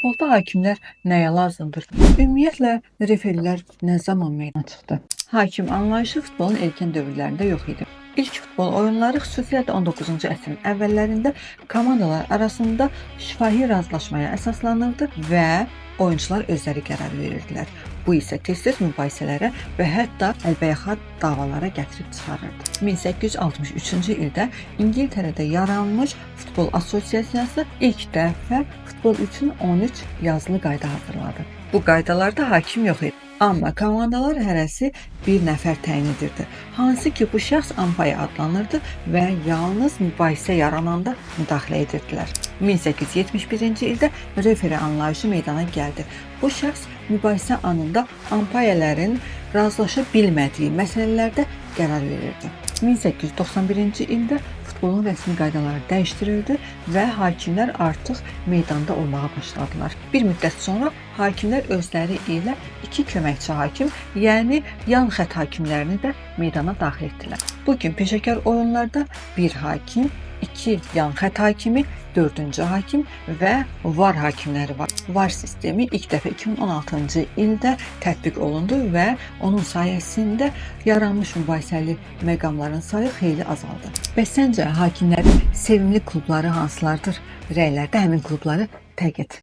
Futbolda hakimlər nəyə lazımdır? Ümumiyyətlə, referilər nə zaman meydana çıxdı? Hakim anlayışı futbolun erkən dövrlərində yox idi. İlk futbol oyunları xüsusilə də 19-cu əsrin əvvəllərində komandalar arasında şifahi razılaşmaya əsaslanırdı və oyunçular özləri qərar verirdilər. Bu isə tez-tez mübahisələrə və hətta əlbəyaxat davalara gətirib çıxarırdı. 1863-cü ildə İngiltərədə yaranmış Futbol Assosiasiyası ilk dəfə futbol üçün 13 yazılı qayda hazırladı. Bu qaydalarda hakim yox idi. Amma komandalar hərəsi bir nəfər təyin edirdi. Hansı ki bu şəxs ampaya adlanırdı və yalnız mübahisə yarananda müdaxilə edirdilər. 1871-ci ildə referi anlayışı meydana gəldi. Bu şəxs mübahisə anında ampayələrin razılaşa bilmədiyi məsələlərdə qərar verirdi. 1891-ci ildə futbolun rəsmi qaydaları dəyişdirildi və hakimlər artıq meydanda olmağa başladılar. Bir müddət sonra hakimlər özləri ilə 2 köməkçi hakim, yəni yan xətt hakimlərini də meydana daxil etdilər. Bugün peşəkar oyunlarda bir hakim, 2 yan xətt hakimi, 4-cü hakim və VAR hakimləri var. VAR sistemi ilk dəfə 2016-cı ildə tətbiq olundu və onun sayəsində yaranmış mübahisəli məqamların sayı xeyli azaldı. Bəs səncə hakimlərin sevimli klubları hansılardır? Rəylərdə həmin klubları təq et.